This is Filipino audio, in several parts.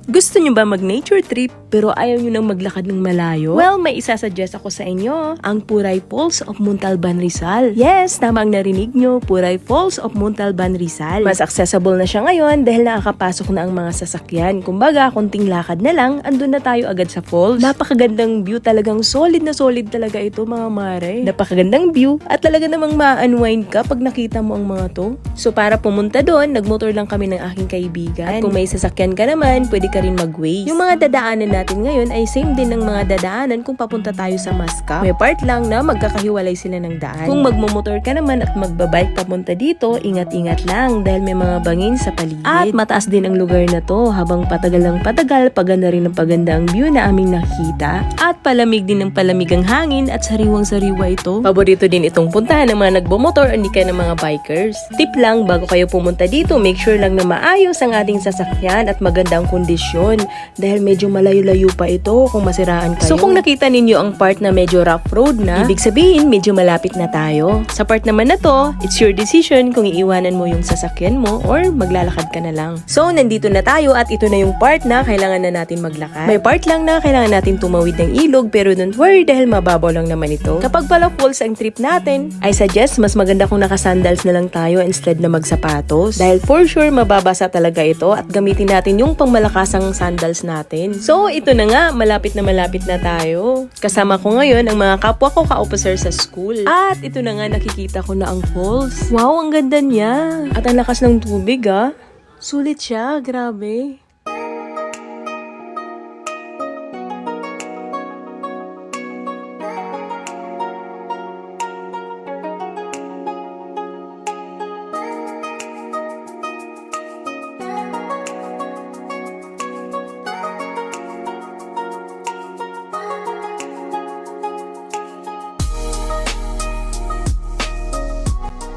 Gusto nyo ba mag-nature trip pero ayaw nyo nang maglakad ng malayo? Well, may isasuggest ako sa inyo, ang Puray Falls of Montalban, Rizal. Yes, tama ang narinig nyo, Puray Falls of Montalban, Rizal. Mas accessible na siya ngayon dahil nakakapasok na ang mga sasakyan. Kumbaga, kunting lakad na lang, andun na tayo agad sa falls. Napakagandang view, talagang solid na solid talaga ito mga mare. Napakagandang view at talaga namang ma-unwind ka pag nakita mo ang mga to. So para pumunta doon, nagmotor lang kami ng aking kaibigan. At kung may sasakyan ka naman, pwede ka rin mag-waze. Yung mga dadaanan natin ngayon ay same din ng mga dadaanan kung papunta tayo sa Mascap. May part lang na magkakahiwalay sila ng daan. Kung magmumotor ka naman at magbabike papunta dito, ingat-ingat lang dahil may mga bangin sa paligid. At mataas din ang lugar na to habang patagal ng patagal, paganda rin ng paganda ang view na aming nakita. At palamig din ng palamig ang hangin at sariwang-sariwa ito. Paborito din itong puntahan ng mga nagbomotor o hindi ka ng mga bikers. Tip lang, bago kayo pumunta dito, make sure lang na maayos ang ating sasakyan at magandang kondisyon dahil medyo malayo-layo pa ito kung masiraan kayo. So kung nakita ninyo ang part na medyo rough road na, ibig sabihin medyo malapit na tayo. Sa part naman na to, it's your decision kung iiwanan mo yung sasakyan mo or maglalakad ka na lang. So nandito na tayo at ito na yung part na kailangan na natin maglakad. May part lang na kailangan natin tumawid ng ilog pero don't worry dahil mababaw lang naman ito. Kapag pala falls ang trip natin, I suggest mas maganda kung nakasandals na lang tayo instead na magsapatos dahil for sure mababasa talaga ito at gamitin natin yung pangmalakasang sandals natin. So, ito na nga, malapit na tayo. Kasama ko ngayon ang mga kapwa ko ka-officer sa school. At ito na nga, nakikita ko na ang falls. Wow, ang ganda niya. At ang lakas ng tubig ah. Sulit siya, grabe.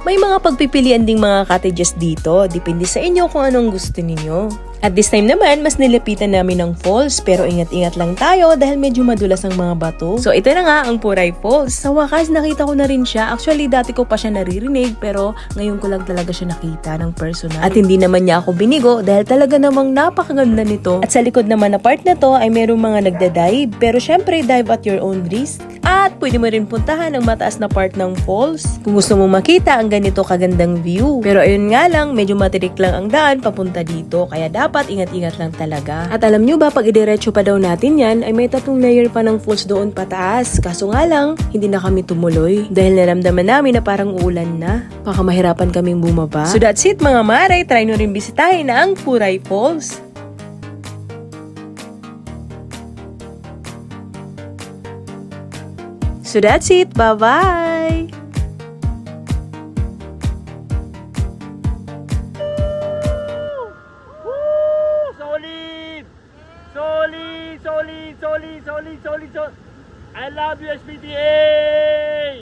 May mga pagpipilian ding mga cottages dito. Depende sa inyo kung anong gusto ninyo. At this time naman, mas nilapitan namin ng falls pero ingat-ingat lang tayo dahil medyo madulas ang mga bato. So ito na nga ang Puray Falls. Sa wakas, nakita ko na rin siya. Actually, dati ko pa siya naririnig pero ngayon ko lang talaga siya nakita ng personal. At hindi naman niya ako binigo dahil talaga namang napakaganda nito. At sa likod naman na part na to ay merong mga nagda-dive. Pero syempre, dive at your own risk. At pwede mo rin puntahan ang mataas na part ng falls kung gusto mo makita ang ganito kagandang view. Pero ayun nga lang, medyo matirik lang ang daan papunta dito. Kaya dapat ingat-ingat lang talaga. At alam nyo ba, pag idiretso pa daw natin yan, ay may 3 layer pa ng falls doon pataas. Kaso nga lang, hindi na kami tumuloy. Dahil naramdaman namin na parang uulan na. Baka mahirapan kaming bumaba. So that's it mga mare, try nyo rin bisitahin na ang Puray Falls. So that's it. Bye-bye! Solid! Solid! Solid! Solid! Solid! Solid! Solid! I love you, SPTA!